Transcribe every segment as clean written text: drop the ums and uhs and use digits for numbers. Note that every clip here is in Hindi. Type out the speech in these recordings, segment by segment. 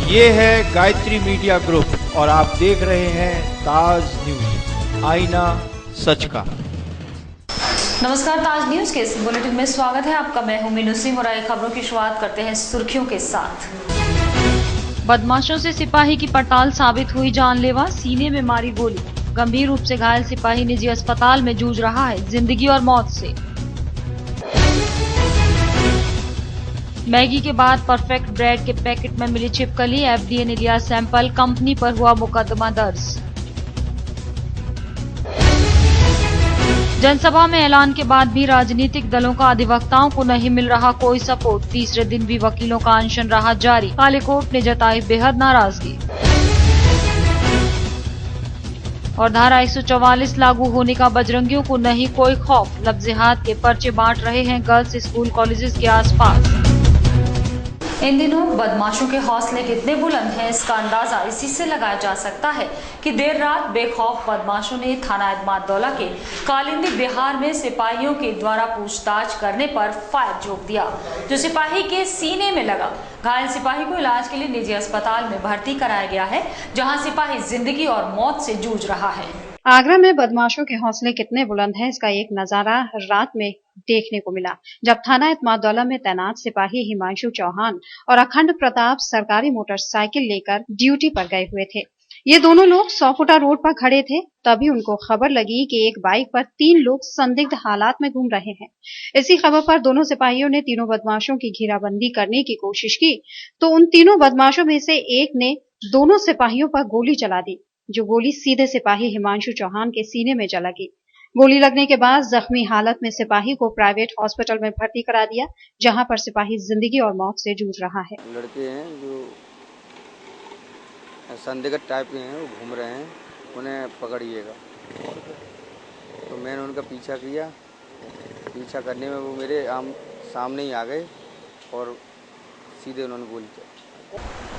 ये है गायत्री मीडिया ग्रुप और आप देख रहे हैं ताज न्यूज, आईना सच का। नमस्कार, ताज न्यूज के इस बुलेटिन में स्वागत है आपका। मैं हूं मीनू सिंह और आई खबरों की शुरुआत करते हैं सुर्खियों के साथ। बदमाशों से सिपाही की पड़ताल साबित हुई जानलेवा, सीने में मारी गोली। गंभीर रूप से घायल सिपाही निजी अस्पताल में जूझ रहा है जिंदगी और मौत से। मैगी के बाद परफेक्ट ब्रेड के पैकेट में मिली छिपकली, एफडीए ने लिया सैंपल, कंपनी पर हुआ मुकदमा दर्ज। जनसभा में ऐलान के बाद भी राजनीतिक दलों का अधिवक्ताओं को नहीं मिल रहा कोई सपोर्ट। तीसरे दिन भी वकीलों का अनशन रहा जारी, हाईकोर्ट ने जताई बेहद नाराजगी। और धारा 144 लागू होने का बजरंगियों को नहीं कोई खौफ, लफ्ज़-ए-हाथ के पर्चे बांट रहे हैं गर्ल्स स्कूल कॉलेजेस के आसपास। इन दिनों बदमाशों के हौसले कितने बुलंद हैं, इसका अंदाजा इसी से लगाया जा सकता है कि देर रात बेखौफ बदमाशों ने थाना एतमादौला के कालिंदी बिहार में सिपाहियों के द्वारा पूछताछ करने पर फायर झोंक दिया, जो सिपाही के सीने में लगा। घायल सिपाही को इलाज के लिए निजी अस्पताल में भर्ती कराया गया है, जहां सिपाही जिंदगी और मौत से जूझ रहा है। आगरा में बदमाशों के हौसले कितने बुलंद हैं, इसका एक नजारा रात में देखने को मिला, जब थाना एतमादौला में तैनात सिपाही हिमांशु चौहान और अखंड प्रताप सरकारी मोटरसाइकिल लेकर ड्यूटी पर गए हुए थे। ये दोनों लोग 100 फुटा रोड पर खड़े थे, तभी उनको खबर लगी कि एक बाइक पर 3 लोग संदिग्ध हालात में घूम रहे हैं। इसी खबर पर दोनों सिपाहियों ने तीनों बदमाशों की घेराबंदी करने की कोशिश की, तो उन तीनों बदमाशों में से एक ने दोनों सिपाहियों पर गोली चला दी, जो गोली सीधे सिपाही हिमांशु चौहान के सीने में जा लगी। गोली लगने के बाद जख्मी हालत में सिपाही को प्राइवेट हॉस्पिटल में भर्ती करा दिया, जहां पर सिपाही जिंदगी और मौत से जूझ रहा है। लड़के हैं जो संदिग्ध टाइप के हैं, वो घूम रहे हैं, उन्हें पकड़िएगा। तो मैंने उनका पीछा किया, पीछा करने में वो मेरे सामने ही आ गए और सीधे उन्होंने गोली चलाई।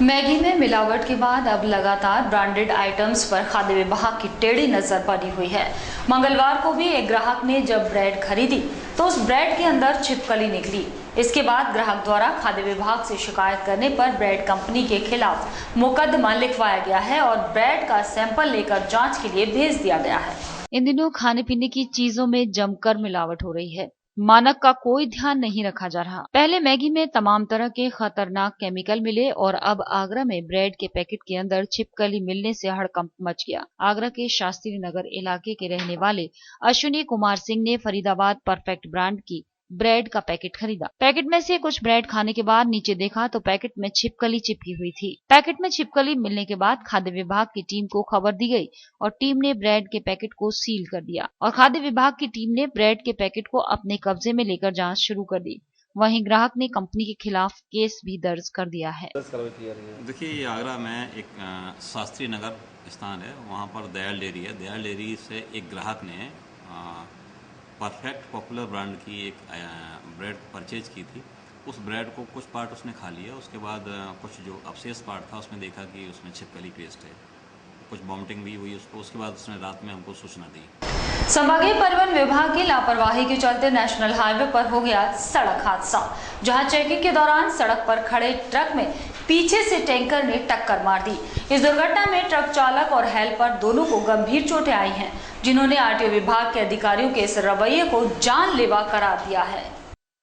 मैगी में मिलावट के बाद अब लगातार ब्रांडेड आइटम्स पर खाद्य विभाग की टेढ़ी नजर बनी हुई है। मंगलवार को भी एक ग्राहक ने जब ब्रेड खरीदी तो उस ब्रेड के अंदर छिपकली निकली। इसके बाद ग्राहक द्वारा खाद्य विभाग से शिकायत करने पर ब्रेड कंपनी के खिलाफ मुकदमा लिखवाया गया है और ब्रेड का सैंपल लेकर जांच के लिए भेज दिया गया है। इन दिनों खाने पीने की चीजों में जमकर मिलावट हो रही है, मानक का कोई ध्यान नहीं रखा जा रहा। पहले मैगी में तमाम तरह के खतरनाक केमिकल मिले और अब आगरा में ब्रेड के पैकेट के अंदर छिपकली मिलने से हड़कंप मच गया। आगरा के शास्त्री नगर इलाके के रहने वाले अश्विनी कुमार सिंह ने फरीदाबाद परफेक्ट ब्रांड की ब्रेड का पैकेट खरीदा। पैकेट में से कुछ ब्रेड खाने के बाद नीचे देखा तो पैकेट में छिपकली चिपकी हुई थी। पैकेट में छिपकली मिलने के बाद खाद्य विभाग की टीम को खबर दी गई और टीम ने ब्रेड के पैकेट को सील कर दिया और खाद्य विभाग की टीम ने ब्रेड के पैकेट को अपने कब्जे में लेकर जांच शुरू कर दी। वहीं ग्राहक ने कंपनी के खिलाफ केस भी दर्ज कर दिया है। देखिए, आगरा में एक शास्त्री नगर स्थान है, वहाँ पर दयाल डेयरी है। दयाल डेयरी से एक ग्राहक ने परफेक्ट पॉपुलर ब्रांड की एक ब्रेड परचेज की थी। उस ब्रेड को कुछ पार्ट उसने खा लिया, उसके बाद कुछ जो अवशेष पार्ट था उसमें देखा कि उसमें छिपकली पेस्ट है, कुछ वॉमिटिंग भी हुई उसको। उसके बाद उसने रात में हमको सूचना दी। संभागीय परिवहन विभाग की लापरवाही के चलते नेशनल हाईवे पर हो गया सड़क हादसा, जहां चेकिंग के दौरान सड़क पर खड़े ट्रक में पीछे से टैंकर ने टक्कर मार दी। इस दुर्घटना में ट्रक चालक और हेल्पर दोनों को गंभीर चोटें आई हैं, जिन्होंने आरटीओ विभाग के अधिकारियों के इस रवैये को जानलेवा करार दिया है।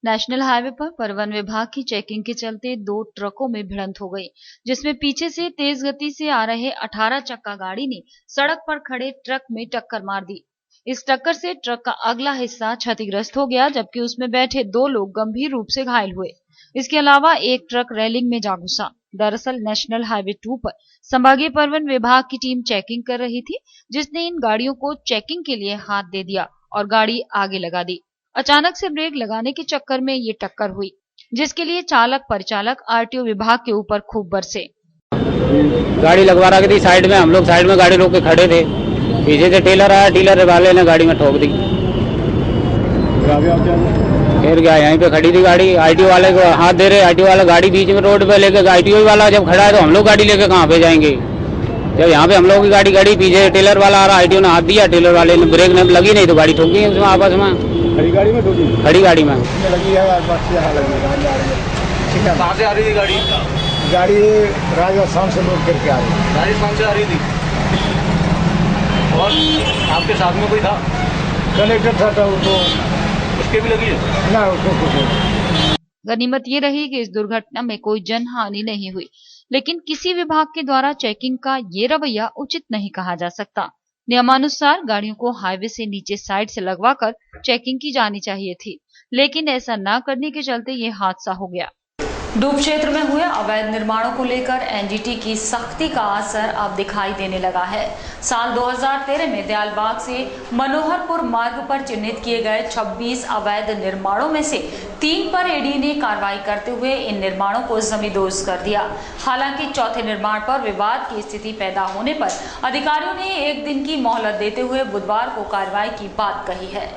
नेशनल हाईवे पर परिवहन विभाग की चेकिंग के चलते 2 ट्रकों में भिड़ंत हो गई, जिसमें पीछे से तेज गति से आ रहे 18 चक्का गाड़ी ने सड़क पर खड़े ट्रक में टक्कर मार दी। इस टक्कर से ट्रक का अगला हिस्सा क्षतिग्रस्त हो गया, जबकि उसमें बैठे 2 लोग गंभीर रूप से घायल हुए। इसके अलावा एक ट्रक रेलिंग में जा घुसा। दरअसल नेशनल हाईवे 2 पर संभागीय परिवहन विभाग की टीम चेकिंग कर रही थी, जिसने इन गाड़ियों को चेकिंग के लिए हाथ दे दिया और गाड़ी आगे लगा दी। अचानक से ब्रेक लगाने के चक्कर में ये टक्कर हुई, जिसके लिए चालक परिचालक आरटीओ विभाग के ऊपर खूब बरसे। गाड़ी लगवा रखी थी साइड में, हम लोग साइड में गाड़ी रोक के खड़े थे। पीछे से टेलर आया, टेलर वाले ने गाड़ी में ठोक दी। फिर गया, यहीं पे खड़ी थी गाड़ी। आईटीओ वाले को हाथ दे रहे, आईटीओ वाला गाड़ी बीच में रोड पे लेके, आईटीओ वाला जब खड़ा है तो हम लोग गाड़ी लेके कहाँ पे जाएंगे। जब यहाँ पे हम लोग की गाड़ी खड़ी, पीछे टेलर वाला आ रहा, आईटीओ ने हाथ दिया, टेलर वाले ने ब्रेक ने लगी नहीं तो गाड़ी ठोक गई उसमें आपस में। खड़ी गाड़ी में ठोकी? खड़ी गाड़ी में लगी है। कहाँ से आ रही थी गाड़ी? गाड़ी राजस्थान से लोड करके आ रही थी। राजस्थान से आ रही थी और आपके साथ में कोई था? कनेक्टर था तो उसको उसके भी लगी है ना, उसको कुछ नहीं। गनीमत ये रही कि इस दुर्घटना में कोई जनहानि नहीं हुई, लेकिन किसी विभाग के द्वारा चेकिंग का ये रवैया उचित नहीं कहा जा सकता। नियमानुसार गाड़ियों को हाईवे से नीचे साइड से लगवाकर चेकिंग की जानी चाहिए थी, लेकिन ऐसा न करने के चलते ये हादसा हो गया। डूब क्षेत्र में हुए अवैध निर्माणों को लेकर एनजीटी की सख्ती का असर अब दिखाई देने लगा है। साल 2013 में दयालबाग से मनोहरपुर मार्ग पर चिन्हित किए गए 26 अवैध निर्माणों में से 3 पर एडी ने कार्रवाई करते हुए इन निर्माणों को जमींदोज कर दिया। हालांकि चौथे निर्माण पर विवाद की स्थिति पैदा होने पर अधिकारियों ने 1 दिन की मोहलत देते हुए बुधवार को कार्रवाई की बात कही है।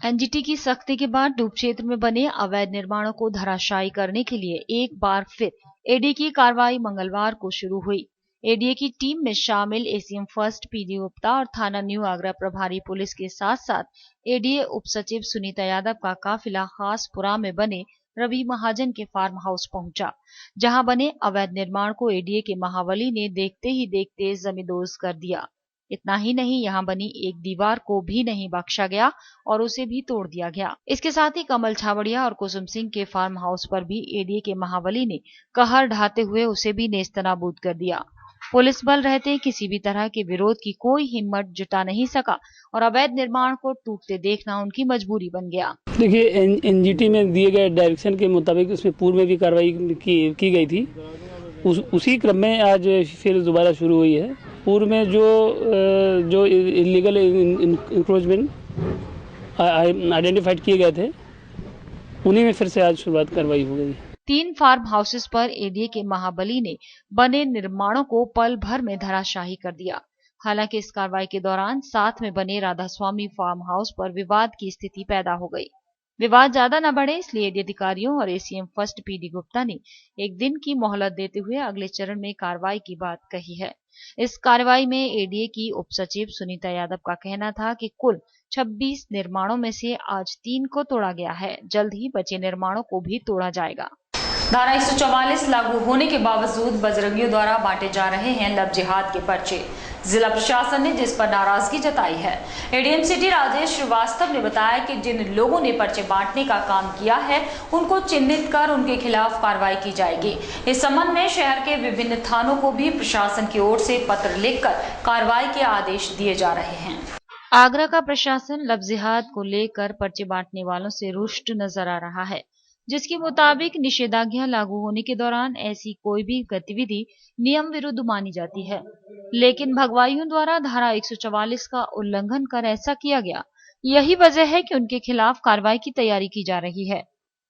एनजीटी की सख्ती के बाद डूब क्षेत्र में बने अवैध निर्माणों को धराशायी करने के लिए एक बार फिर एडी की कार्रवाई मंगलवार को शुरू हुई। एडीए की टीम में शामिल एसीएम फर्स्ट पीडी गुप्ता और थाना न्यू आगरा प्रभारी पुलिस के साथ साथ एडीए उप सचिव सुनीता यादव का काफिला खासपुरा में बने रवि महाजन के फार्म हाउस पहुंचा, जहां बने अवैध निर्माण को एडीए के महावली ने देखते ही देखते जमींदोज कर दिया। इतना ही नहीं, यहाँ बनी एक दीवार को भी नहीं बख्शा गया और उसे भी तोड़ दिया गया। इसके साथ ही कमल छावड़िया और कुसुम सिंह के फार्म हाउस पर भी एडीए के महावली ने कहर ढाते हुए उसे भी नेस्तनाबूद कर दिया। पुलिस बल रहते किसी भी तरह के विरोध की कोई हिम्मत जुटा नहीं सका और अवैध निर्माण को टूटते देखना उनकी मजबूरी बन गया। देखिए, एनजीटी में दिए गए डायरेक्शन के मुताबिक उसमें पूर्व में भी कार्रवाई की गई थी। उसी क्रम में आज फिर दोबारा शुरू हुई है। पूर्व में जो इलीगल इंक्रोचमेंट आइडेंटिफाइड किए गए थे, उन्हीं में फिर से आज शुरुआत कार्रवाई हो गई। 3 फार्म हाउसेस पर एडीए के महाबली ने बने निर्माणों को पल भर में धराशाही कर दिया। हालांकि इस कार्रवाई के दौरान साथ में बने राधास्वामी फार्म हाउस पर विवाद की स्थिति पैदा हो गई। विवाद ज्यादा न बढ़े इसलिए एडी अधिकारियों और एसीएम फर्स्ट पीडी गुप्ता ने 1 दिन की मोहलत देते हुए अगले चरण में कार्रवाई की बात कही है। इस कार्रवाई में एडीए की उप सचिव सुनीता यादव का कहना था कि कुल 26 निर्माणों में से आज 3 को तोड़ा गया है। जल्द ही बचे निर्माणों को भी तोड़ा जाएगा। धारा 144 लागू होने के बावजूद बजरंगियों द्वारा बांटे जा रहे हैं लव जिहाद के पर्चे। जिला प्रशासन ने जिस पर नाराजगी जताई है। एडीएम सिटी राजेश श्रीवास्तव ने बताया कि जिन लोगों ने पर्चे बांटने का काम किया है उनको चिन्हित कर उनके खिलाफ कार्रवाई की जाएगी। इस संबंध में शहर के विभिन्न थानों को भी प्रशासन की ओर से पत्र लिखकर कार्रवाई के आदेश दिए जा रहे हैं। आगरा का प्रशासन लव जिहाद को लेकर पर्चे बांटने वालों से रुष्ट नजर आ रहा है, जिसके मुताबिक निषेधाज्ञा लागू होने के दौरान ऐसी कोई भी गतिविधि नियम विरुद्ध मानी जाती है, लेकिन भगवाइयों द्वारा धारा 144 का उल्लंघन कर ऐसा किया गया। यही वजह है कि उनके खिलाफ कार्रवाई की तैयारी की जा रही है।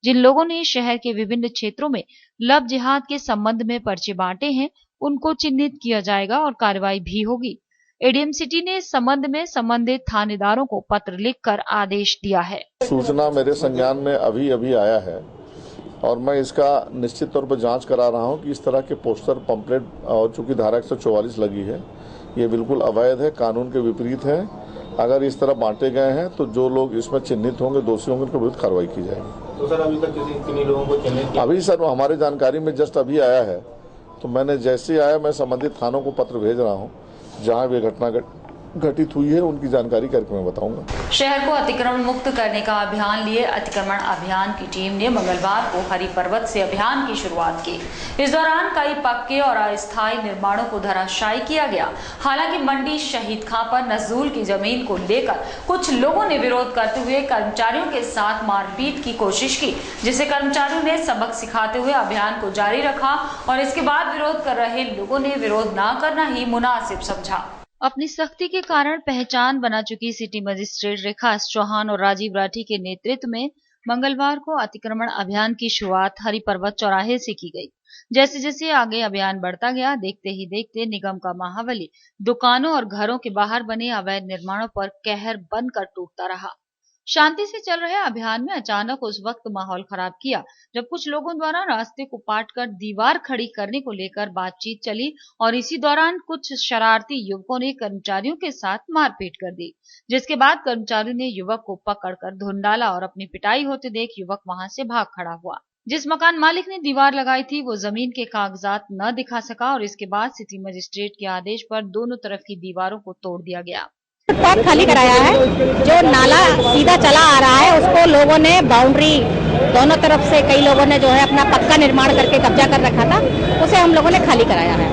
जिन लोगों ने शहर के विभिन्न क्षेत्रों में लव जिहाद के संबंध में पर्चे बांटे हैं उनको चिन्हित किया जाएगा और कार्रवाई भी होगी। एडीएम सिटी ने इस संबंध में संबंधित थानेदारों को पत्र लिखकर आदेश दिया है। सूचना मेरे संज्ञान में अभी आया है और मैं इसका निश्चित तौर पर जांच करा रहा हूं कि इस तरह के पोस्टर पंपलेट और चूंकि धारा 144 लगी है, ये बिल्कुल अवैध है, कानून के विपरीत है। अगर इस तरह बांटे गए हैं तो जो लोग इसमें चिन्हित होंगे, दोषी होंगे, उनके विरुद्ध कार्रवाई की जाएगी। तो सर अभी तक कितने लोगों को चिन्हित? अभी सर हमारी जानकारी में जस्ट अभी आया है, तो मैंने जैसे आया मैं संबंधित थानों को पत्र भेज रहा हूँ। जहाँ भी घटना घटित हुई है उनकी जानकारी करके मैं बताऊंगा। शहर को अतिक्रमण मुक्त करने का अभियान लिए अतिक्रमण अभियान की टीम ने मंगलवार को हरि पर्वत से अभियान की शुरुआत की। इस दौरान कई पक्के और अस्थायी निर्माणों को धराशायी किया गया। हालांकि मंडी शहीद खां पर नजूल की जमीन को लेकर कुछ लोगों ने विरोध करते हुए कर्मचारियों के साथ मारपीट की कोशिश की, जिसे कर्मचारियों ने सबक सिखाते हुए अभियान को जारी रखा और इसके बाद विरोध कर रहे लोगों ने विरोध न करना ही मुनासिब समझा। अपनी सख्ती के कारण पहचान बना चुकी सिटी मजिस्ट्रेट रेखा एस चौहान और राजीव राठी के नेतृत्व में मंगलवार को अतिक्रमण अभियान की शुरुआत हरि पर्वत चौराहे से की गई। जैसे जैसे आगे अभियान बढ़ता गया, देखते ही देखते निगम का महावली दुकानों और घरों के बाहर बने अवैध निर्माणों पर कहर बनकर टूटता रहा। शांति से चल रहे अभियान में अचानक उस वक्त माहौल खराब किया जब कुछ लोगों द्वारा रास्ते को पाटकर दीवार खड़ी करने को लेकर बातचीत चली और इसी दौरान कुछ शरारती युवकों ने कर्मचारियों के साथ मारपीट कर दी, जिसके बाद कर्मचारियों ने युवक को पकड़कर धुन डाला और अपनी पिटाई होते देख युवक वहां से भाग खड़ा हुआ। जिस मकान मालिक ने दीवार लगाई थी वो जमीन के कागजात न दिखा सका और इसके बाद सिटी मजिस्ट्रेट के आदेश पर दोनों तरफ की दीवारों को तोड़ दिया गया। फुटपाथ खाली कराया है, जो नाला सीधा चला आ रहा है उसको लोगों ने बाउंड्री दोनों तरफ से कई लोगों ने जो है अपना पक्का निर्माण करके कब्जा कर रखा था, उसे हम लोगों ने खाली कराया है।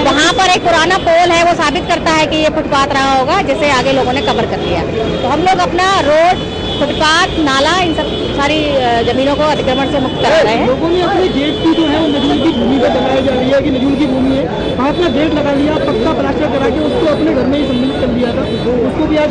वहाँ पर एक पुराना पोल है, वो साबित करता है कि ये फुटपाथ रहा होगा, जिसे आगे लोगों ने कवर कर लिया। तो हम लोग अपना रोड, फुटपाथ, नाला, इन सब सारी जमीनों को अतिक्रमण से मुक्त करा रहे हैं। लोगों ने अपने गेट की जो है वो नजूल की भूमि पर लगाई जा रही है कि नजूल की भूमि है, वहाँ अपना गेट लगा लिया, पक्का प्लास्टर करा के उसको अपने घर में ही सम्मिलित कर दिया था, उसको भी आज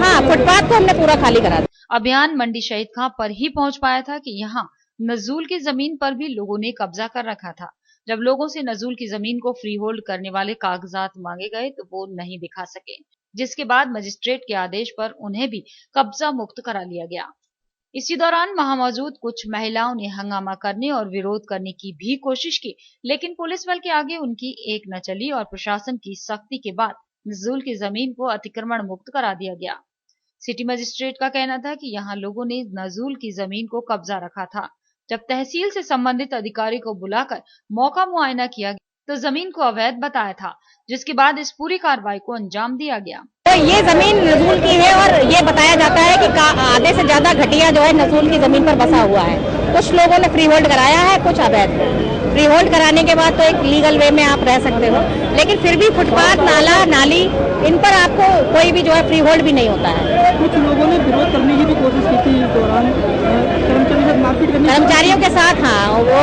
हाँ फुटपाथ को हमने पूरा खाली करा दिया। अभियान मंडी शहीद खां पर ही पहुंच पाया था कि यहाँ नजूल की जमीन पर भी लोगों ने कब्जा कर रखा था। जब लोगों से नजूल की जमीन को फ्री होल्ड करने वाले कागजात मांगे गए तो वो नहीं दिखा सके, जिसके बाद मजिस्ट्रेट के आदेश पर उन्हें भी कब्जा मुक्त करा लिया गया। इसी दौरान वहां मौजूद कुछ महिलाओं ने हंगामा करने और विरोध करने की भी कोशिश की, लेकिन पुलिस बल के आगे उनकी एक न चली और प्रशासन की सख्ती के बाद नजूल की जमीन को अतिक्रमण मुक्त करा दिया गया। सिटी मजिस्ट्रेट का कहना था कि यहाँ लोगों ने नजूल की जमीन को कब्जा रखा था। जब तहसील से संबंधित अधिकारी को बुलाकर मौका मुआयना किया गया तो जमीन को अवैध बताया था, जिसके बाद इस पूरी कार्रवाई को अंजाम दिया गया। तो ये जमीन नजूल की है और ये बताया जाता है कि आधे से ज्यादा घटिया जो है नजूल की जमीन पर बसा हुआ है। कुछ लोगों ने फ्री होल्ड कराया है, कुछ अवैध। फ्री होल्ड कराने के बाद तो एक लीगल वे में आप रह सकते हो, लेकिन फिर भी फुटपाथ, नाला, नाली, इन पर आपको कोई भी जो है फ्री होल्ड भी नहीं होता है। कुछ लोगों ने विरोध करने की भी कोशिश की थी इस दौरान, कर्मचारियों के साथ। हाँ, वो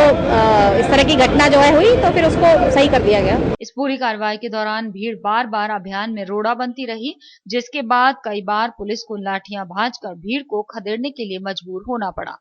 इस तरह की घटना जो है हुई तो फिर उसको सही कर दिया गया। इस पूरी कार्रवाई के दौरान भीड़ बार बार अभियान में रोड़ा बनती रही, जिसके बाद कई बार पुलिस को लाठियां भांजकर भीड़ को खदेड़ने के लिए मजबूर होना पड़ा।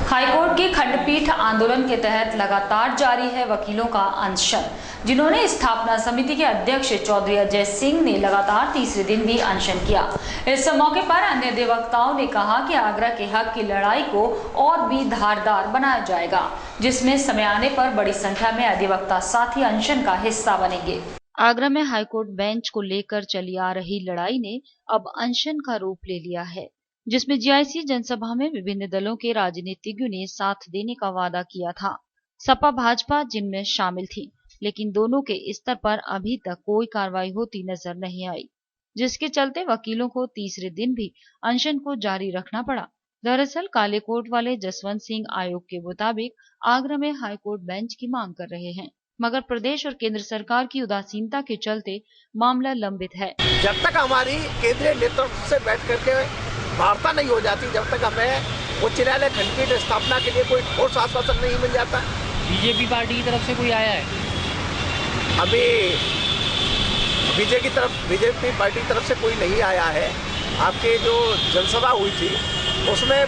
हाईकोर्ट की खंडपीठ आंदोलन के तहत लगातार जारी है वकीलों का अनशन, जिन्होंने स्थापना समिति के अध्यक्ष चौधरी अजय सिंह ने लगातार तीसरे दिन भी अनशन किया। इस मौके पर अन्य अधिवक्ताओं ने कहा कि आगरा के हक की लड़ाई को और भी धारदार बनाया जाएगा, जिसमें समय आने पर बड़ी संख्या में अधिवक्ता साथी अनशन का हिस्सा बनेंगे। आगरा में हाईकोर्ट बेंच को लेकर चली आ रही लड़ाई ने अब अनशन का रूप ले लिया है, जिसमें जीआईसी जनसभा में विभिन्न दलों के राजनीतिज्ञों ने साथ देने का वादा किया था। सपा भाजपा जिनमें शामिल थी, लेकिन दोनों के स्तर पर अभी तक कोई कार्रवाई होती नजर नहीं आई, जिसके चलते वकीलों को तीसरे दिन भी अनशन को जारी रखना पड़ा। दरअसल काले कोट वाले जसवंत सिंह आयोग के मुताबिक आगरा में हाईकोर्ट बेंच की मांग कर रहे हैं, मगर प्रदेश और केंद्र सरकार की उदासीनता के चलते मामला लंबित है। जब तक हमारी केंद्रीय नेतृत्व से बैठ करके वार्ता नहीं हो जाती, जब तक हमें उच्च न्यायालय खंडपीठ स्थापना के लिए कोई ठोस आश्वासन नहीं मिल जाता। बीजेपी पार्टी की तरफ से कोई आया है? अभी बीजेपी पार्टी की तरफ से कोई नहीं आया है। आपके जो जनसभा हुई थी उसमें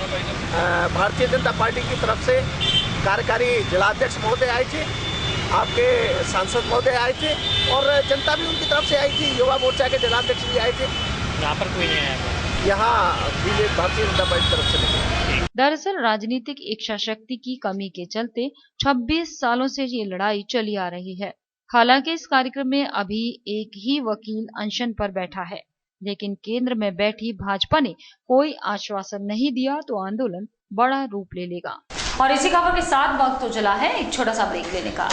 भारतीय जनता पार्टी की तरफ से कार्यकारी जिलाध्यक्ष महोदय आए थे, आपके सांसद महोदय आए थे और जनता भी उनकी तरफ से आई थी। युवा मोर्चा के जिलाध्यक्ष भी आए थे। यहाँ पर कोई नहीं आया? यहाँ भारतीय जनता पार्टी की तरफ से नहीं। दरअसल राजनीतिक इच्छा शक्ति की कमी के चलते 26 सालों से ये लड़ाई चली आ रही है। हालांकि इस कार्यक्रम में अभी एक ही वकील अनशन पर बैठा है, लेकिन केंद्र में बैठी भाजपा ने कोई आश्वासन नहीं दिया तो आंदोलन बड़ा रूप ले लेगा। और इसी खबर के साथ वक्त तो चला है एक छोटा सा ब्रेक लेने का।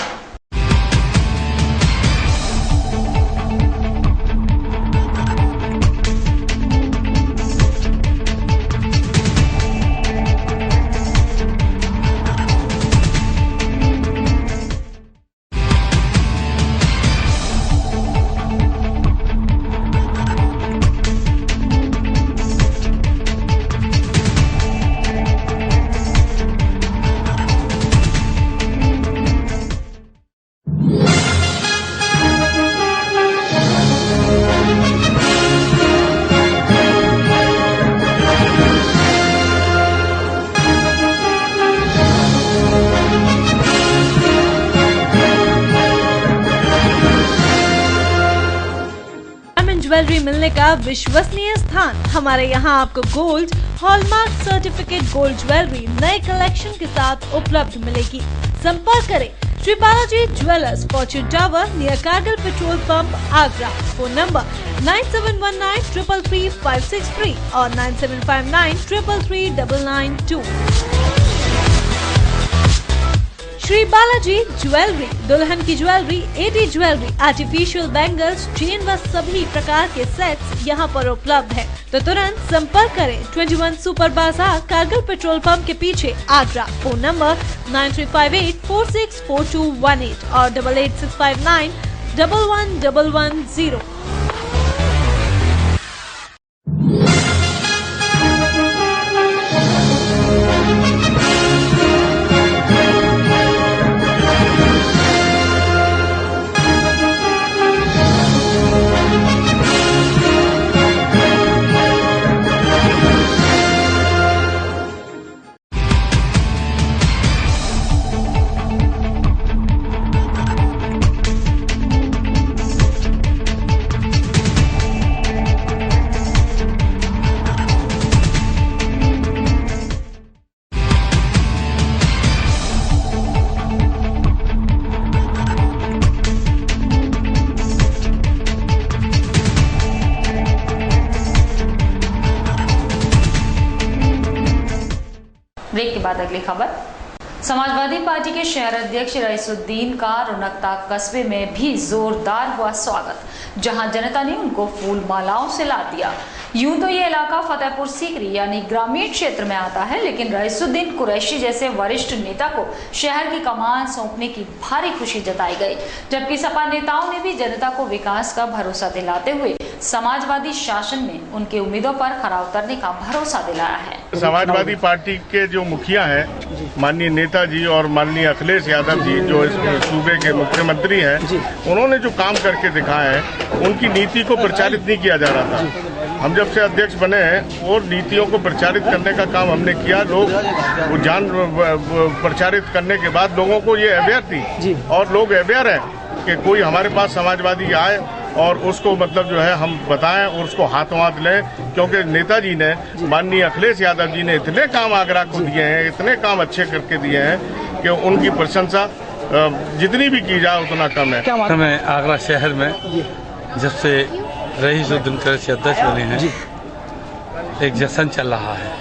ज्वेलरी मिलने का विश्वसनीय स्थान। हमारे यहाँ आपको gold, hallmark certificate gold jewellery नए कलेक्शन के साथ उपलब्ध मिलेगी। संपर्क करें Shri Balaji jewellers, fortune tower near Kargil petrol pump, Agra. Phone number 9719333563 और 9759333992। श्री बालाजी ज्वेलरी, दुल्हन की jewellery, AD jewellery, artificial bangles, chain व सभी प्रकार के सेट्स यहाँ पर उपलब्ध है। तो तुरंत संपर्क करें 21 सुपर बाजार, कारगिल पेट्रोल पंप के पीछे, आगरा। फोन नंबर 9358464218 और 8865911110। ब्रेक के बाद अगली खबर। समाजवादी पार्टी के शहर अध्यक्ष रईसुद्दीन का रोहतक कस्बे में भी जोरदार हुआ स्वागत, जहां जनता ने उनको फूल मालाओं से लाद दिया। यूं तो ये इलाका फतेहपुर सीकरी यानी ग्रामीण क्षेत्र में आता है, लेकिन रईसुद्दीन कुरैशी जैसे वरिष्ठ नेता को शहर की कमान सौंपने की भारी खुशी जताई गई, जबकि सपा नेताओं ने भी जनता को विकास का भरोसा दिलाते हुए समाजवादी शासन में उनके उम्मीदों पर खरा उतरने का भरोसा दिलाया है। समाजवादी पार्टी के जो मुखिया हैं, माननीय नेताजी और माननीय अखिलेश यादव जी, जो इस सूबे के मुख्यमंत्री हैं, उन्होंने जो काम करके दिखाया है, उनकी नीति को प्रचारित नहीं किया जा रहा था। हम जब से अध्यक्ष बने हैं और नीतियों को प्रचारित करने का काम हमने किया। लोग वो जान प्रचारित करने के बाद लोगों को ये अवेयर थी और लोग अवेयर हैं कि कोई हमारे पास समाजवादी आए और उसको मतलब जो है हम बताएं और उसको हाथों हाथ लें, क्योंकि नेताजी ने, माननीय अखिलेश यादव जी ने इतने काम आगरा को दिए हैं, इतने काम अच्छे करके दिए हैं कि उनकी प्रशंसा जितनी भी की जाए उतना कम है। हमें आगरा शहर में जब से रईसुद्दीन कुरैशी अध्यक्ष बने हैं, एक जश्न चल रहा है।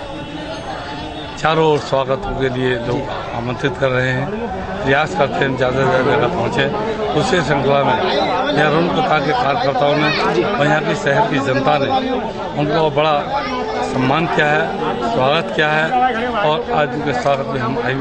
चारों ओर स्वागत के लिए लोग आमंत्रित कर रहे हैं, प्रयास करते हैं ज़्यादा से ज़्यादा जगह पहुँचे। उसी श्रृंखला में यहाँ रुनपता के कार्यकर्ताओं ने और यहाँ की शहर की जनता ने उनको बड़ा सम्मान किया है, स्वागत किया है और आज उनके स्वागत में हम आए।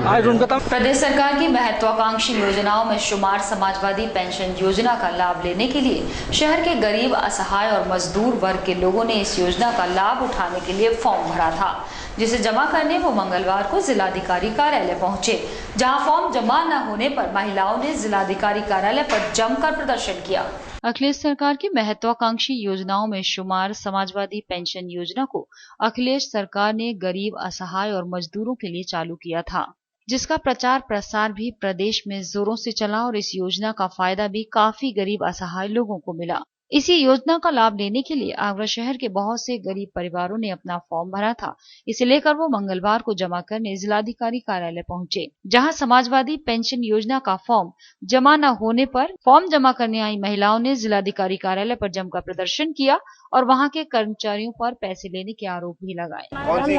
प्रदेश सरकार की महत्वाकांक्षी योजनाओं में शुमार समाजवादी पेंशन योजना का लाभ लेने के लिए शहर के गरीब, असहाय और मजदूर वर्ग के लोगों ने इस योजना का लाभ उठाने के लिए फॉर्म भरा था, जिसे जमा करने वो मंगलवार को जिलाधिकारी कार्यालय पहुंचे, जहां फॉर्म जमा न होने पर महिलाओं ने जिलाधिकारी कार्यालय पर जमकर प्रदर्शन किया। अखिलेश सरकार की महत्वाकांक्षी योजनाओं में शुमार समाजवादी पेंशन योजना को अखिलेश सरकार ने गरीब, असहाय और मजदूरों के लिए चालू किया था, जिसका प्रचार प्रसार भी प्रदेश में जोरों से चला और इस योजना का फायदा भी काफी गरीब, असहाय लोगों को मिला। इसी योजना का लाभ लेने के लिए आगरा शहर के बहुत से गरीब परिवारों ने अपना फॉर्म भरा था। इसे लेकर वो मंगलवार को जमा करने जिलाधिकारी कार्यालय पहुंचे, जहां समाजवादी पेंशन योजना का फॉर्म जमा न होने पर फॉर्म जमा करने आई महिलाओं ने जिलाधिकारी कार्यालय पर जमकर प्रदर्शन किया और वहां के कर्मचारियों पर पैसे लेने के आरोप भी लगाए। कौन सी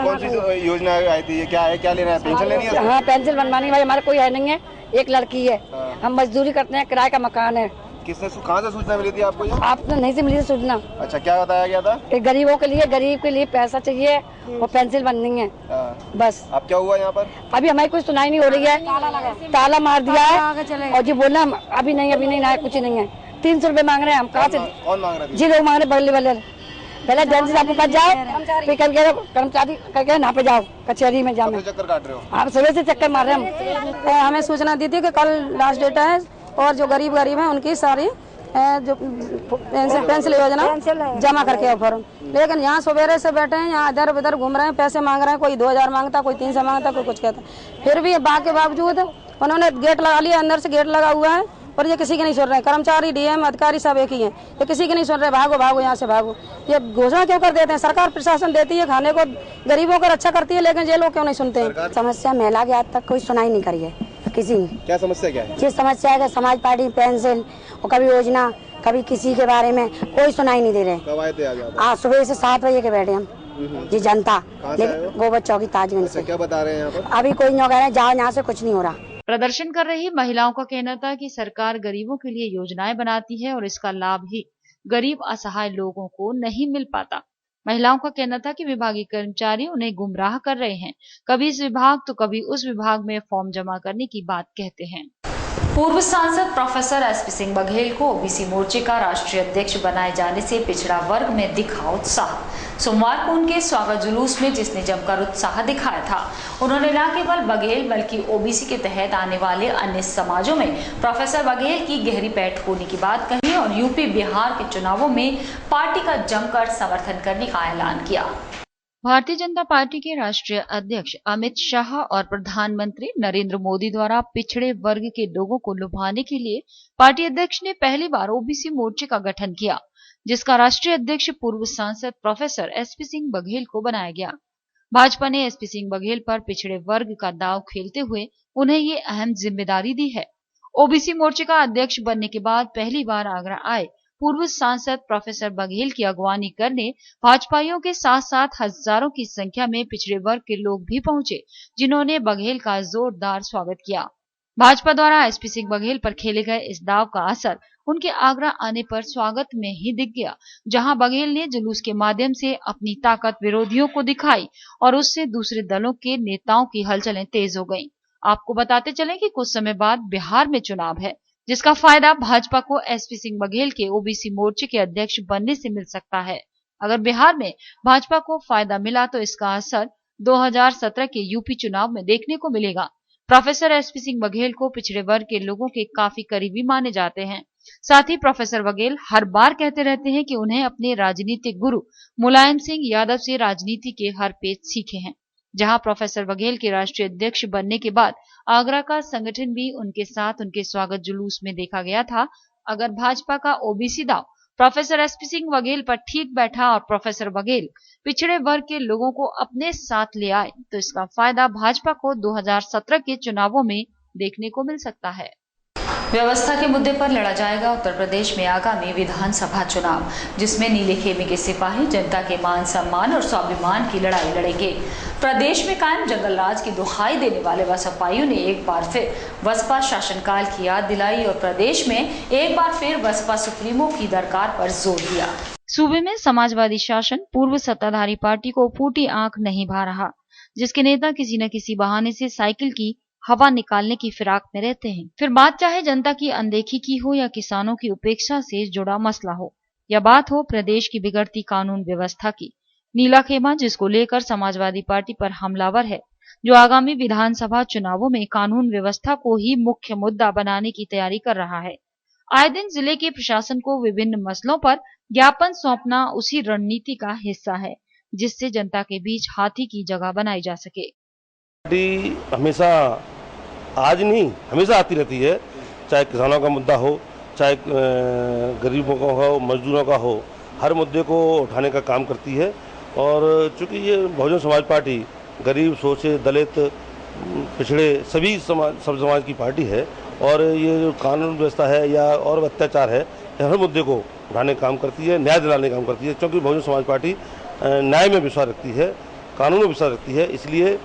योजना आई थी? क्या है, क्या लेना है? पेंशन लेनी है? हाँ, पेंशन बनवानी भाई, हमारा कोई है नहीं है, एक लड़की है, हम मजदूरी करते हैं, किराए का मकान है। किसने, कहाँ से सूचना मिली थी आपको? आपने नहीं से मिली सूचना। अच्छा, क्या बताया गया था? गरीब के लिए पैसा चाहिए और पेंसिल बननी है, बस। अब क्या हुआ यहाँ पर? अभी हमारी कुछ सुनाई नहीं हो रही है, ताला मार दिया है और जी बोला अभी नहीं ना, कुछ नहीं है। 300 रुपए मांग रहे हैं हम। कहाँ से? कौन मांग रहा है? जी लोग मांग रहे, बल्ले पहले जल्दी से आपके पास जाओ, फिर कर्मचारी करके यहाँ पे जाओ, कचहरी में जाओ। चक्कर काट रहे हो आप? सुबह से चक्कर मार रहे हैं हम। हमें सूचना दी थी कि कल लास्ट डेट है और जो गरीब हैं उनकी सारी जो पेंशन योजना जमा करके फॉर्म, लेकिन यहाँ सवेरे से बैठे हैं, यहाँ इधर उधर घूम रहे हैं, पैसे मांग रहे हैं, कोई 2000 मांगता, कोई 300 मांगता, कोई कुछ कहता। फिर भी के बावजूद उन्होंने गेट लगा लिया, अंदर से गेट लगा हुआ है और ये किसी के नहीं सुन रहे। कर्मचारी, डीएम, अधिकारी सब एक ही हैं, ये किसी के नहीं सुन रहे। भागो यहाँ से भागो, ये घोषणा क्यों कर देते हैं? सरकार प्रशासन देती है खाने को, गरीबों को रक्षा करती है, लेकिन ये लोग क्यों नहीं सुनते हैं? समस्या महिला की आज तक कोई सुनाई नहीं करी है किसी ने। क्या समस्या क्या है? ये समस्या है कि समाज पार्टी पेंशन और कभी योजना, कभी किसी के बारे में कोई सुनाई नहीं दे रहे। कब आए थे आज सुबह से 7 बजे के बैठे हम जी जनता, गोबर चौकी ताजगंज से। क्या बता रहे हैं यहाँ पर? अभी कोई नहीं कह रहे, जाओ यहाँ से, कुछ नहीं हो रहा। प्रदर्शन कर रही महिलाओं का कहना था कि सरकार गरीबों के लिए योजनाएं बनाती है और इसका लाभ ही गरीब असहाय लोगों को नहीं मिल पाता। महिलाओं का कहना था कि विभागीय कर्मचारी उन्हें गुमराह कर रहे हैं, कभी इस विभाग तो कभी उस विभाग में फॉर्म जमा करने की बात कहते हैं। पूर्व सांसद प्रोफेसर एसपी सिंह बघेल को ओबीसी मोर्चे का राष्ट्रीय अध्यक्ष बनाए जाने से पिछड़ा वर्ग में दिखा उत्साह। सोमवार को उनके स्वागत जुलूस में जिसने जमकर उत्साह दिखाया था, उन्होंने न केवल बघेल बल्कि ओबीसी के तहत आने वाले अन्य समाजों में प्रोफेसर बघेल की गहरी पैठ होने की बात कही और यूपी बिहार के चुनावों में पार्टी का जमकर समर्थन करने का ऐलान किया। भारतीय जनता पार्टी के राष्ट्रीय अध्यक्ष अमित शाह और प्रधानमंत्री नरेंद्र मोदी द्वारा पिछड़े वर्ग के लोगों को लुभाने के लिए पार्टी अध्यक्ष ने पहली बार ओबीसी मोर्चे का गठन किया, जिसका राष्ट्रीय अध्यक्ष पूर्व सांसद प्रोफेसर एसपी सिंह बघेल को बनाया गया। भाजपा ने एसपी सिंह बघेल पर पिछड़े वर्ग का दांव खेलते हुए उन्हें ये अहम जिम्मेदारी दी है। ओबीसी मोर्चे का अध्यक्ष बनने के बाद पहली बार आगरा आए पूर्व सांसद प्रोफेसर बघेल की अगवानी करने भाजपाइयों के साथ साथ हजारों की संख्या में पिछड़े वर्ग के लोग भी पहुंचे, जिन्होंने बघेल का जोरदार स्वागत किया। भाजपा द्वारा एसपी सिंह बघेल पर खेले गए इस दाव का असर उनके आगरा आने पर स्वागत में ही दिख गया, जहां बघेल ने जुलूस के माध्यम से अपनी ताकत विरोधियों को दिखाई और उससे दूसरे दलों के नेताओं की हलचलें तेज हो गईं। आपको बताते चलें कि कुछ समय बाद बिहार में चुनाव है, जिसका फायदा भाजपा को एसपी सिंह बघेल के ओबीसी मोर्चे के अध्यक्ष बनने से मिल सकता है। अगर बिहार में भाजपा को फायदा मिला तो इसका असर 2017 के यूपी चुनाव में देखने को मिलेगा। प्रोफेसर एसपी सिंह बघेल को पिछड़े वर्ग के लोगों के काफी करीबी माने जाते हैं। साथ ही प्रोफेसर बघेल हर बार कहते रहते हैं कि उन्हें अपने राजनीतिक गुरु मुलायम सिंह यादव से राजनीति के हर पेच सीखे हैं। जहां प्रोफेसर बघेल के राष्ट्रीय अध्यक्ष बनने के बाद आगरा का संगठन भी उनके साथ उनके स्वागत जुलूस में देखा गया था। अगर भाजपा का ओबीसी दाव प्रोफेसर एसपी सिंह बघेल पर ठीक बैठा और प्रोफेसर बघेल पिछड़े वर्ग के लोगों को अपने साथ ले आए तो इसका फायदा भाजपा को 2017 के चुनावों में देखने को मिल सकता है। व्यवस्था के मुद्दे पर लड़ा जाएगा उत्तर प्रदेश में आगामी विधानसभा चुनाव, जिसमें नीले खेमे के सिपाही जनता के मान सम्मान और स्वाभिमान की लड़ाई लड़ेंगे। प्रदेश में कायम जंगल राज की दुहाई देने वाले बसपाइयों ने एक बार फिर बसपा शासनकाल की याद दिलाई और प्रदेश में एक बार फिर बसपा सुप्रीमो की दरकार पर जोर दिया। सूबे में समाजवादी शासन पूर्व सत्ताधारी पार्टी को फूटी आंख नहीं भा रहा, जिसके नेता किसी न किसी बहाने से साइकिल की हवा निकालने की फिराक में रहते हैं। फिर बात चाहे जनता की अनदेखी की हो या किसानों की उपेक्षा से जुड़ा मसला हो, या बात हो प्रदेश की बिगड़ती कानून व्यवस्था की। नीला खेमा, जिसको लेकर समाजवादी पार्टी पर हमलावर है, जो आगामी विधानसभा चुनावों में कानून व्यवस्था को ही मुख्य मुद्दा बनाने की तैयारी कर रहा है। आए दिन जिले के प्रशासन को विभिन्न मसलों पर ज्ञापन सौंपना उसी रणनीति का हिस्सा है, जिससे जनता के बीच हाथी की जगह बनाई जा सके। पार्टी हमेशा आज नहीं हमेशा आती रहती है, चाहे किसानों का मुद्दा हो, चाहे गरीबों का हो, मजदूरों का हो, हर मुद्दे को उठाने का काम करती है। और चूंकि ये बहुजन समाज पार्टी गरीब, शोषित, दलित, पिछड़े सभी सब समाज की पार्टी है और ये जो कानून व्यवस्था है या और अत्याचार है, हर मुद्दे को उठाने का काम करती है, न्याय दिलाने का काम करती है। क्योंकि बहुजन समाज पार्टी न्याय में विश्वास रखती है, कानून में विश्वास रखती है, इसलिए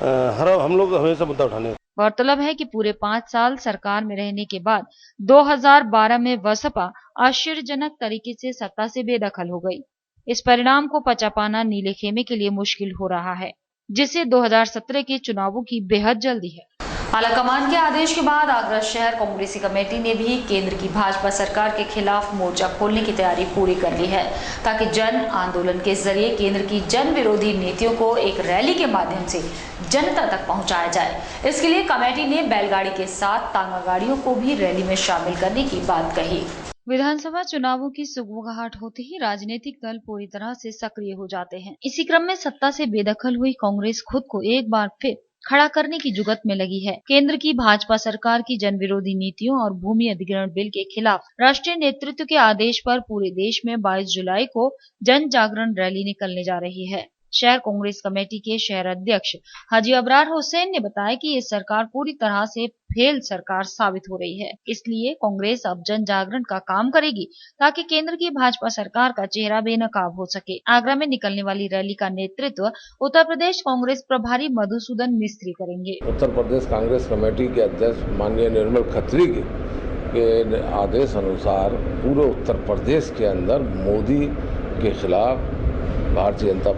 हम लोग हमेशा मुद्दा उठाने। गौरतलब है कि पूरे 5 साल सरकार में रहने के बाद 2012 में बसपा आश्चर्यजनक तरीके से सत्ता से बेदखल हो गई। इस परिणाम को पचा पाना नीले खेमे के लिए मुश्किल हो रहा है, जिससे 2017 के चुनावों की बेहद जल्दी है। आलाकमान के आदेश के बाद आगरा शहर कांग्रेसी कमेटी ने भी केंद्र की भाजपा सरकार के खिलाफ मोर्चा खोलने की तैयारी पूरी कर ली है, ताकि जन आंदोलन के जरिए केंद्र की जन विरोधी नीतियों को एक रैली के माध्यम से जनता तक पहुंचाया जाए। इसके लिए कमेटी ने बैलगाड़ी के साथ तांगा गाड़ियों को भी रैली में शामिल करने की बात कही। विधानसभा चुनावों की सुगबुगाहट होते ही राजनीतिक दल पूरी तरह से सक्रिय हो जाते हैं। इसी क्रम में सत्ता से बेदखल हुई कांग्रेस खुद को एक बार फिर खड़ा करने की जुगत में लगी है। केंद्र की भाजपा सरकार की जन विरोधी नीतियों और भूमि अधिग्रहण बिल के खिलाफ राष्ट्रीय नेतृत्व के आदेश पर पूरे देश में 22 जुलाई को जन जागरण रैली निकलने जा रही है। शहर कांग्रेस कमेटी के शहर अध्यक्ष हाजी अबरार हुसैन ने बताया कि ये सरकार पूरी तरह से फेल सरकार साबित हो रही है, इसलिए कांग्रेस अब जन जागरण का काम करेगी ताकि केंद्र की भाजपा सरकार का चेहरा बेनकाब हो सके। आगरा में निकलने वाली रैली का नेतृत्व उत्तर प्रदेश कांग्रेस प्रभारी मधुसूदन मिस्त्री करेंगे। उत्तर प्रदेश कांग्रेस कमेटी के अध्यक्ष माननीय निर्मल खत्री के आदेश अनुसार पूरे उत्तर प्रदेश के अंदर मोदी के खिलाफ भारतीय जनता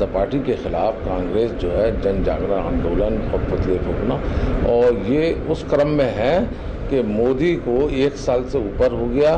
पार्टी के खिलाफ कांग्रेस जो है जन जागरण आंदोलन और पुतले फूंकना, और ये उस क्रम में है कि मोदी को 1 साल से ऊपर हो गया,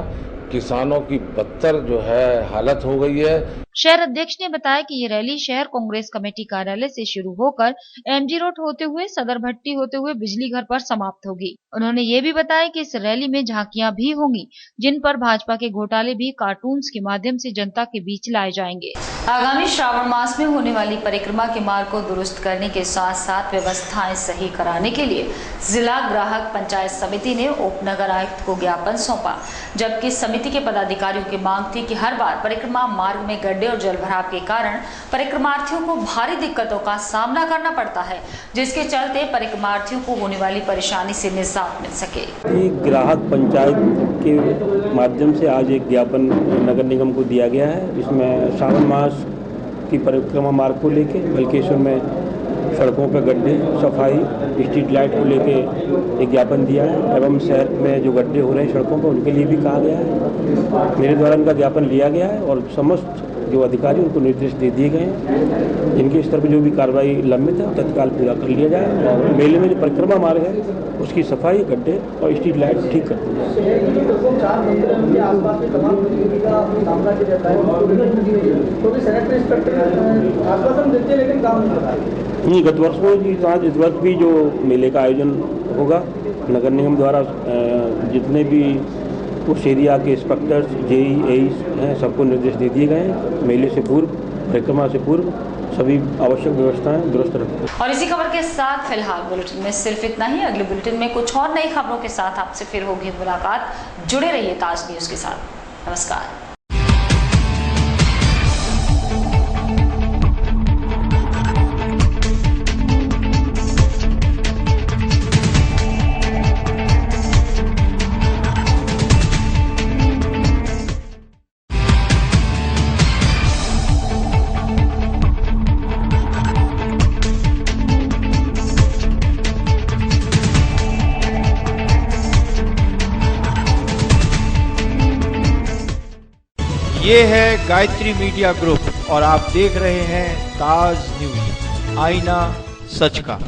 किसानों की बदतर जो है हालत हो गई है। शहर अध्यक्ष ने बताया कि ये रैली शहर कांग्रेस कमेटी कार्यालय से शुरू होकर एमजी रोड होते हुए सदर भट्टी होते हुए बिजली घर पर समाप्त होगी। उन्होंने ये भी बताया कि इस रैली में झांकियां भी होंगी, जिन पर भाजपा के घोटाले भी कार्टून्स के माध्यम से जनता के बीच लाए जाएंगे। आगामी श्रावण मास में होने वाली परिक्रमा के मार्ग को दुरुस्त करने के साथ साथ व्यवस्थाएं सही कराने के लिए जिला ग्राहक पंचायत समिति ने उपनगर आयुक्त को ज्ञापन सौंपा, जबकि समिति के पदाधिकारियों की मांग थी कि हर बार परिक्रमा मार्ग में गड्ढे और जलभराव के कारण परिक्रमार्थियों को भारी दिक्कतों का सामना करना पड़ता है, जिसके चलते परिक्रमार्थियों को होने वाली परेशानी से निजात मिल सके। ग्राहक पंचायत के माध्यम से आज एक ज्ञापन नगर निगम को दिया गया है। इसमें श्रावण मास की परिक्रमा मार्ग को लेके बल्केश्वर में सड़कों पर गड्ढे, सफाई, स्ट्रीट लाइट को लेके एक ज्ञापन दिया है एवं शहर में जो गड्ढे हो रहे हैं सड़कों पर उनके लिए भी कहा गया है। मेरे द्वारा उनका ज्ञापन लिया गया है और समस्त जो अधिकारी उनको निर्देश दे दिए गए हैं, इनके स्तर पर जो भी कार्रवाई लंबित है तत्काल पूरा कर लिया जाए और मेले में जो परिक्रमा मार्ग है उसकी सफाई, गड्ढे और स्ट्रीट लाइट ठीक कर दी जाए। नहीं, गत वर्षों की साथ इस वर्ष भी जो मेले का आयोजन होगा नगर निगम द्वारा जितने भी उस एरिया के इंस्पेक्टर्स, जेई हैं सबको निर्देश दे दिए गए हैं। मेले से पूर्व, परिक्रमा से पूर्व सभी आवश्यक व्यवस्थाएं दुरुस्त रखें। और इसी खबर के साथ फिलहाल बुलेटिन में सिर्फ इतना ही। अगले बुलेटिन में कुछ और नई खबरों के साथ आपसे फिर होगी मुलाकात। जुड़े रहिए ताज न्यूज के साथ। नमस्कार। ये है गायत्री मीडिया ग्रुप और आप देख रहे हैं ताज न्यूज, आईना सच का।